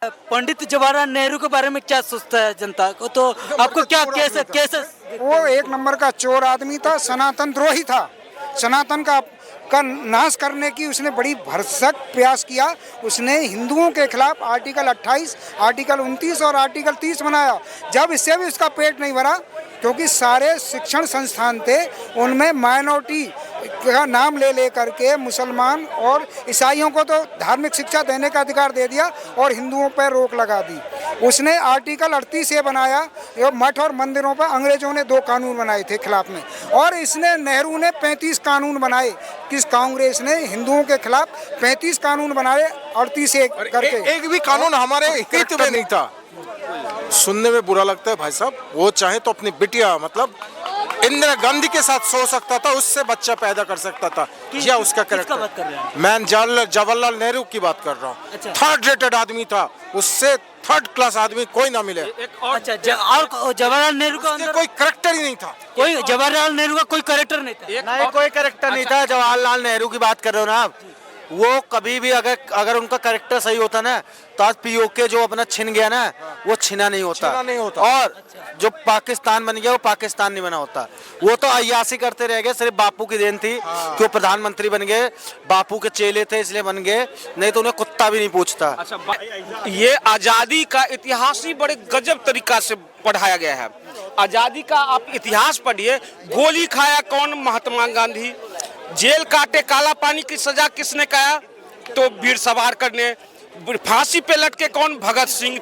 पंडित जवाहरलाल नेहरू के बारे में क्या सोचता है जनता को? तो आपको क्या कैसे वो एक नंबर का चोर आदमी था, सनातन द्रोही था। सनातन का नाश करने की उसने बड़ी भरसक प्रयास किया। उसने हिंदुओं के खिलाफ आर्टिकल 28, आर्टिकल 29 और आर्टिकल 30 बनाया। जब इससे भी उसका पेट नहीं भरा, क्योंकि सारे शिक्षण संस्थान थे, उनमें माइनॉरिटी का नाम ले करके मुसलमान और ईसाइयों को तो धार्मिक शिक्षा देने का अधिकार दे दिया और हिंदुओं पर रोक लगा दी। उसने आर्टिकल 38 ये बनाया, ये मठ और मंदिरों पर अंग्रेजों ने 2 कानून बनाए थे खिलाफ में, और इसने नेहरू ने 35 कानून बनाए। किस कांग्रेस ने हिंदुओं के खिलाफ 35 कानून बनाए, 38 करके। एक भी कानून हमारे हित में नहीं था। सुनने में बुरा लगता है भाई साहब, वो चाहे तो अपनी बिटिया मतलब इंदिरा गांधी के साथ सो सकता था, उससे बच्चा पैदा कर सकता था। या उसका करेक्टर, मैं जवाहरलाल नेहरू की बात कर रहा हूँ। थर्ड रेटेड आदमी था, उससे थर्ड क्लास आदमी कोई ना मिले। और जवाहरलाल नेहरू का अंदर कोई करेक्टर ही नहीं था। कोई जवाहरलाल नेहरू का कोई कैरेक्टर नहीं था। नहीं, कोई कैरेक्टर नहीं था। जवाहरलाल नेहरू की बात कर रहे हो ना आप, वो कभी भी अगर उनका कैरेक्टर सही होता ना, तो आज पीओके जो अपना छिन गया ना, वो छिना नहीं होता। और जो पाकिस्तान बन गया, वो पाकिस्तान नहीं बना होता। वो तो अय्यासी करते रह गए, सिर्फ बापू की देन थी कि वो प्रधानमंत्री बन गए। बापू के चेले थे इसलिए बन गए, नहीं तो उन्हें कुत्ता भी नहीं पूछता। अच्छा, ये आजादी का इतिहास ही बड़े गजब तरीका से पढ़ाया गया है। आजादी का आप इतिहास पढ़िए। गोली खाया कौन? महात्मा गांधी। जेल काटे काला पानी की सजा किसने खाया? तो वीर सावरकर ने। फांसी पे लटके कौन? भगत सिंह।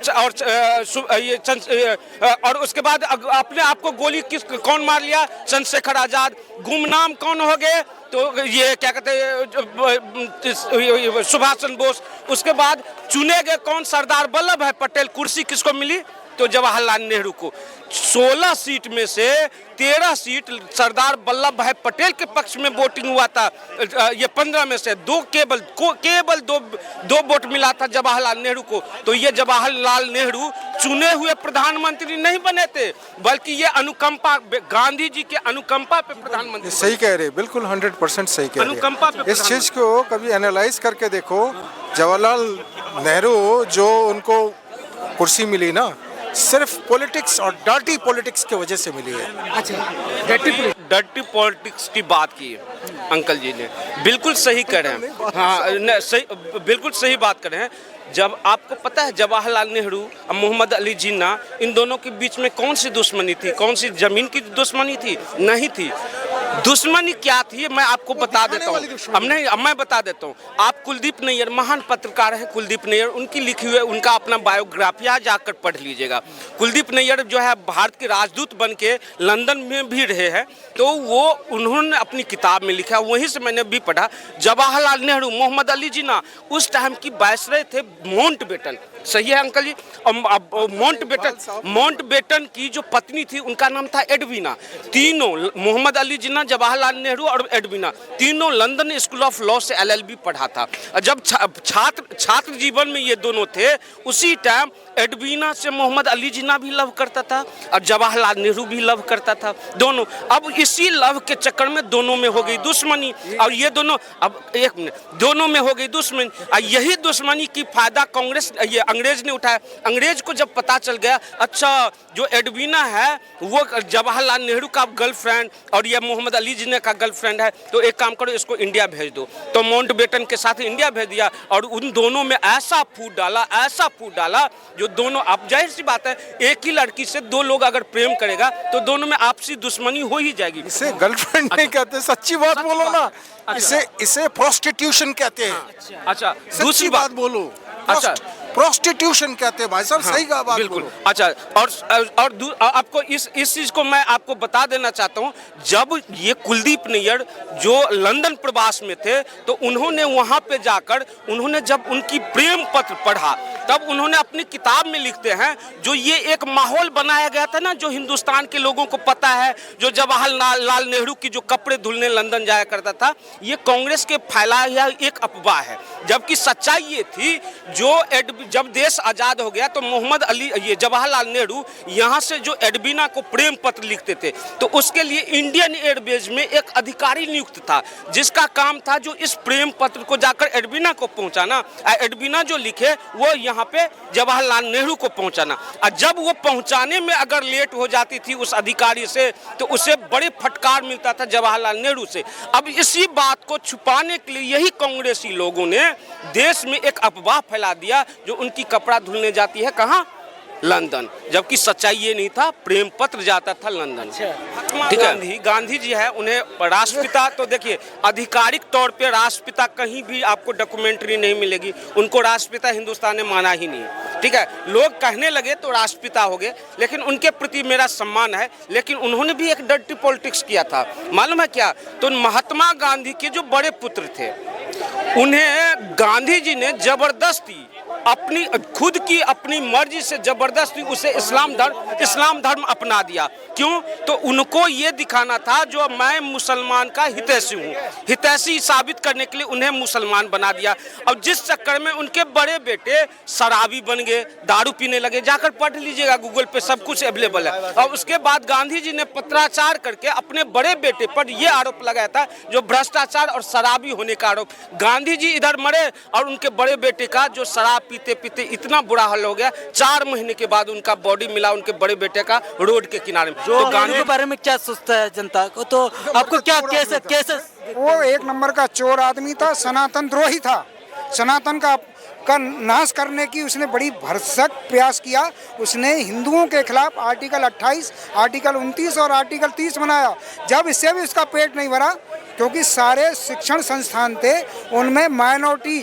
और उसके बाद अपने आप को गोली कौन मार लिया? चंद्रशेखर आजाद। गुमनाम कौन हो गए? तो ये क्या कहते हैं, सुभाष चंद्र बोस। उसके बाद चुने गए कौन? सरदार वल्लभ भाई पटेल। कुर्सी किसको मिली? तो जवाहरलाल नेहरू को। 16 सीट में से 13 सीट सरदार वल्लभ भाई पटेल के पक्ष में वोटिंग हुआ था। ये 15 में से केवल दो वोट मिला था जवाहरलाल नेहरू को। तो ये जवाहरलाल नेहरू चुने हुए प्रधानमंत्री नहीं बने थे, बल्कि ये अनुकंपा, गांधी जी के अनुकंपा पे प्रधानमंत्री। सही कह रहे, बिल्कुल 100% सही कह अनुकंपा रहे। इस चीज को कभी एनालाइज करके देखो। जवाहरलाल नेहरू जो उनको कुर्सी मिली ना, सिर्फ पॉलिटिक्स और डर्टी पॉलिटिक्स की वजह से मिली है। अच्छा, डर्टी पॉलिटिक्स की बात की है अंकल जी ने, बिल्कुल सही कह रहे हैं। हाँ, सही, बिल्कुल सही बात कर रहे हैं। जब आपको पता है जवाहरलाल नेहरू और मोहम्मद अली जिन्ना, इन दोनों के बीच में कौन सी दुश्मनी थी? कौन सी जमीन की दुश्मनी थी? नहीं थी। दुश्मनी क्या थी मैं आपको बता देता हूँ। अब मैं बता देता हूँ। आप कुलदीप नैयर, महान पत्रकार हैं कुलदीप नैयर, उनकी लिखी हुई उनका अपना बायोग्राफिया जाकर पढ़ लीजिएगा। कुलदीप नैयर जो है भारत के राजदूत बन के लंदन में भी रहे हैं, तो वो उन्होंने अपनी किताब में लिखा, वहीं से मैंने भी पढ़ा। जवाहरलाल नेहरू, मोहम्मद अली जिन्ना उस टाइम की वायसराय थे माउंटबेटन। सही है अंकल जी? माउंटबेटन की जो पत्नी थी उनका नाम था एडवीना। तीनों, मोहम्मद अली जिन्ना, जवाहरलाल नेहरू और एडवीना, तीनों लंदन स्कूल ऑफ लॉ से LLB पढ़ा था। जब छात्र जीवन में ये दोनों थे, उसी टाइम एडवीना से मोहम्मद अली जिन्ना भी लव करता था और जवाहरलाल नेहरू भी लव करता था, दोनों। अब इसी लव के चक्कर में दोनों में हो गई दुश्मनी, और ये दोनों, अब एक मिनट, दोनों में हो गई दुश्मनी। और यही दुश्मनी की फायदा कांग्रेस, ये अंग्रेज ने उठाया। अंग्रेज को जब पता चल गया, अच्छा जो एडवीना है वो जवाहरलाल नेहरू का गर्लफ्रेंड और ये मोहम्मद अली जिन्ना का गर्लफ्रेंड है, तो एक काम करो, इसको इंडिया भेज दो। तो माउंटबेटन के साथ इंडिया भेज दिया, और उन दोनों में ऐसा फूट डाला जो दोनों, अब जाहिर सी बात है, एक ही लड़की से 2 लोग अगर प्रेम करेगा तो दोनों में आपसी दुश्मनी हो ही जाएगी। इसे गर्लफ्रेंड नहीं कहते, सच्ची बात बोलो ना। इसे प्रोस्टिट्यूशन कहते हैं। अच्छा, दूसरी बात बोलो। अच्छा, प्रोस्टिट्यूशन कहते हैं भाई साहब, सही कहा बात। बिल्कुल। अच्छा, और आपको इस चीज को मैं आपको बता देना चाहता हूँ। जब ये कुलदीप नैयर जो लंदन प्रवास में थे, तो उन्होंने वहां पे जाकर, उन्होंने जब उनकी प्रेम पत्र पढ़ा, तब उन्होंने अपनी किताब में लिखते हैं, जो ये एक माहौल बनाया गया था ना, जो हिंदुस्तान के लोगों को पता है, जो जवाहरलाल नेहरू की जो कपड़े धुलने लंदन जाया करता था, ये कांग्रेस के फैलाया एक अफवाह है। जबकि सच्चाई ये थी, जो जब देश आज़ाद हो गया तो मोहम्मद अली ये जवाहरलाल नेहरू यहाँ से जो एडबीना को प्रेम पत्र लिखते थे, तो उसके लिए इंडियन एयरवेज में एक अधिकारी नियुक्त था जिसका काम था जो इस प्रेम पत्र को जाकर एडबीना को पहुँचाना, एडबीना जो लिखे वो यहाँ पे जवाहरलाल नेहरू को पहुँचाना। और जब वो पहुँचाने में अगर लेट हो जाती थी उस अधिकारी से तो उसे बड़े फटकार मिलता था जवाहरलाल नेहरू से। अब इसी बात को छुपाने के लिए यही कांग्रेसी लोगों ने देश में एक अफवाह फैला दिया जो उनकी कपड़ा धुलने जाती है कहाँ, लंदन, जबकि सच्चाई ये नहीं था, प्रेम पत्र जाता था लंदन। ठीक है, गांधी जी है, उन्हें राष्ट्रपिता, तो देखिए आधिकारिक तौर पे राष्ट्रपिता कहीं भी आपको डॉक्यूमेंट्री नहीं मिलेगी, उनको राष्ट्रपिता हिंदुस्तान ने माना ही नहीं। ठीक है, लोग कहने लगे तो राष्ट्रपिता हो गए, लेकिन उनके प्रति मेरा सम्मान है। लेकिन उन्होंने भी एक डर्टी पॉलिटिक्स किया था, मालूम है क्या? तो महात्मा गांधी के जो बड़े पुत्र थे उन्हें गांधी जी ने जबरदस्ती अपनी खुद की अपनी मर्जी से जबरदस्ती उसे इस्लाम धर्म अपना दिया। क्यों? तो उनको ये दिखाना था जो मैं मुसलमान का हितैषी हूँ, हितैषी साबित करने के लिए उन्हें मुसलमान बना दिया। अब जिस चक्कर में उनके बड़े बेटे शराबी बन गए, दारू पीने लगे, जाकर पढ़ लीजिएगा, गूगल पे सब कुछ अवेलेबल है। और उसके बाद गांधी जी ने पत्राचार करके अपने बड़े बेटे पर यह आरोप लगाया था जो भ्रष्टाचार और शराबी होने का आरोप। गांधी जी इधर मरे और उनके बड़े बेटे का जो शराब पीते पीते इतना बुरा हाल हो गया, 4 महीने के बाद उनका बॉडी मिला उनके बड़े बेटे का रोड के किनारे में। तो गांधी के बारे में क्या सोचता है जनता को, तो आपको क्या कैसे वो एक नंबर का चोर आदमी था, सनातन द्रोही था। सनातन का नाश करने की उसने बड़ी भरसक प्रयास किया। उसने हिंदुओं के खिलाफ आर्टिकल 28, आर्टिकल 29 और आर्टिकल 30 बनाया। जब इससे भी उसका पेट नहीं भरा, क्योंकि सारे शिक्षण संस्थान थे उनमें माइनॉरिटी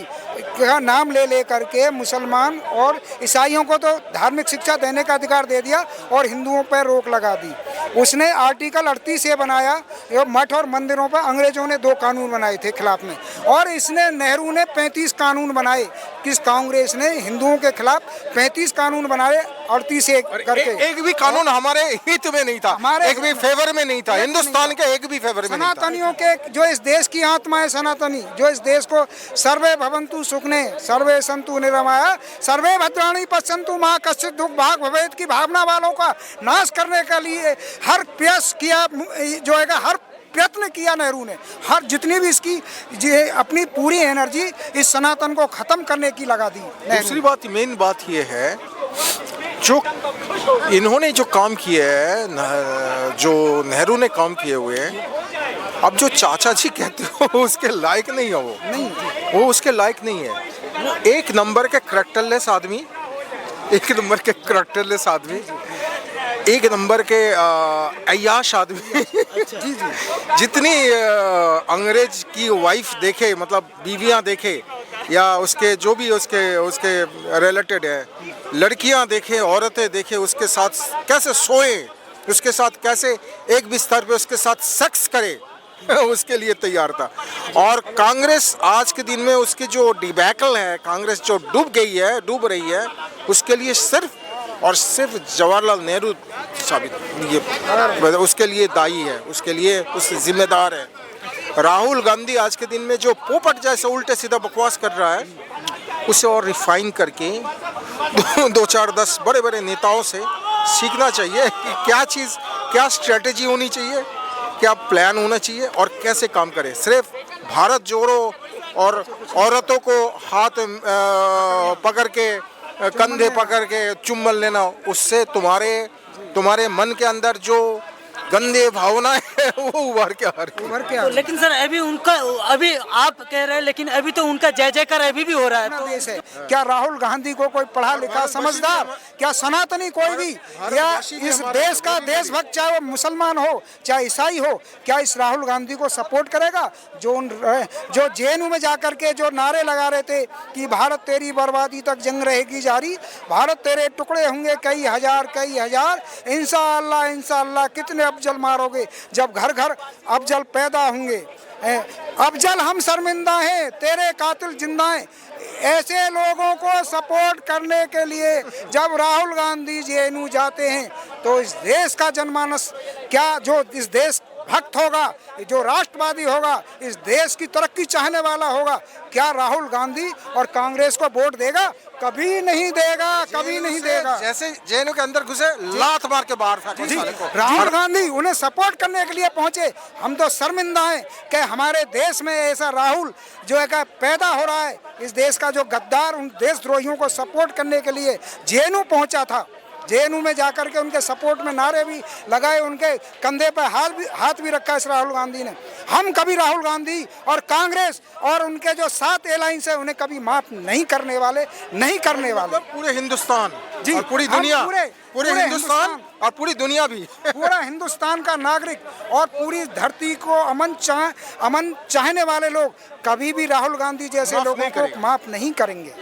का नाम ले करके मुसलमान और ईसाइयों को तो धार्मिक शिक्षा देने का अधिकार दे दिया और हिंदुओं पर रोक लगा दी। उसने आर्टिकल 38 ये बनाया, मठ और मंदिरों पर अंग्रेजों ने 2 कानून बनाए थे खिलाफ में, और इसने नेहरू ने 35 कानून बनाए। किस कांग्रेस ने हिंदुओं के खिलाफ 35 कानून बनाए, 38 करके। एक भी कानून हमारे हित में नहीं था, हमारे एक भी फेवर में नहीं था, हिंदुस्तान के एक भी फेवर में नहीं था। सनातनियों के जो इस देश की आत्मा है, सनातनी जो इस देश को सर्वे भवन्तु सुखने सर्वे सन्तु निरामया सर्वे भद्राणि पश्यन्तु मा कश्चित् दुख भाग भवेत् की भावना वालों का नाश करने के लिए हर प्रयास किया, जो है हर प्रयत्न किया नेहरू ने। हर जितनी भी इसकी अपनी पूरी एनर्जी इस सनातन को खत्म करने की लगा दी। दूसरी बात, मेन बात ये है जो इन्होंने जो काम किए है, जो नेहरू ने काम किए हुए हैं, अब जो चाचा जी कहते हो उसके लायक नहीं है। वो उसके लायक नहीं है। एक नंबर के करैक्टरलेस आदमी, एक नंबर के करैक्टरलेस आदमी, एक नंबर के अय्याश आदमी। जितनी अंग्रेज की वाइफ देखे, मतलब बीवियां देखे, या उसके जो भी उसके रिलेटेड है, लड़कियां देखे, औरतें देखे, उसके साथ कैसे सोए, उसके साथ कैसे एक बिस्तर पे उसके साथ सेक्स करे, उसके लिए तैयार था। और कांग्रेस आज के दिन में उसकी जो डिबैकल है, कांग्रेस जो डूब रही है, उसके लिए सिर्फ और सिर्फ जवाहरलाल नेहरू साबित ये उसके लिए दायी है, उसके लिए उस जिम्मेदार है। राहुल गांधी आज के दिन में जो पोपट जैसे उल्टे सीधा बकवास कर रहा है, उसे और रिफाइन करके 2-4-10 बड़े बड़े नेताओं से सीखना चाहिए कि क्या चीज़, क्या स्ट्रेटेजी होनी चाहिए, क्या प्लान होना चाहिए और कैसे काम करें। सिर्फ भारत जोड़ो और औरतों को हाथ पकड़ के, कंधे पकड़ के चुम्बन लेना, उससे तुम्हारे मन के अंदर जो गंदे भावनाएं है वो उभर के आ रही है। लेकिन सर अभी आप कह रहे हैं, लेकिन अभी तो उनका जय जयकार अभी भी हो रहा है। तो देश है क्या राहुल गांधी को कोई पढ़ा लिखा समझदार, क्या सनातनी कोई भी, या इस देश का देशभक्त, चाहे वो मुसलमान हो चाहे ईसाई हो, क्या इस राहुल गांधी को सपोर्ट करेगा? जो जेएनयू में जाकर के जो नारे लगा रहे थे कि भारत तेरी बर्बादी तक जंग रहेगी जारी, भारत तेरे टुकड़े होंगे कई हजार, इंशाअल्लाह इंशाअल्लाह, कितने अफजल मारोगे जब घर घर अफजल पैदा होंगे। अफजल हम शर्मिंदा हैं, तेरे कातिल जिंदा हैं। ऐसे लोगों को सपोर्ट करने के लिए जब राहुल गांधी जेएनयू जाते हैं तो इस देश का जनमानस क्या, जो इस देश भक्त होगा, जो राष्ट्रवादी होगा, इस देश की तरक्की चाहने वाला होगा, क्या राहुल गांधी और कांग्रेस को वोट देगा? कभी नहीं देगा, कभी नहीं देगा। जैसे जेएनयू के अंदर घुसे लात मार के बाहर फेंके साले को। राहुल गांधी उन्हें सपोर्ट करने के लिए पहुंचे। हम तो शर्मिंदा हैं कि हमारे देश में ऐसा राहुल जो है पैदा हो रहा है। इस देश का जो गद्दार उन देशद्रोहियों को सपोर्ट करने के लिए जेएनयू पहुंचा था, जेएनयू में जाकर के उनके सपोर्ट में नारे भी लगाए, उनके कंधे पर हाथ भी रखा इस राहुल गांधी ने। हम कभी राहुल गांधी और कांग्रेस और उनके जो 7 एलायंस है उन्हें कभी माफ नहीं करने वाले, नहीं करने वाले। पूरे हिंदुस्तान जी, और पूरी हम दुनिया, पूरे हिंदुस्तान और पूरी दुनिया भी पूरा हिंदुस्तान का नागरिक और पूरी धरती को अमन चाहने वाले लोग कभी भी राहुल गांधी जैसे माफ लोगों नहीं को करेंगे। माफ नहीं करेंगे।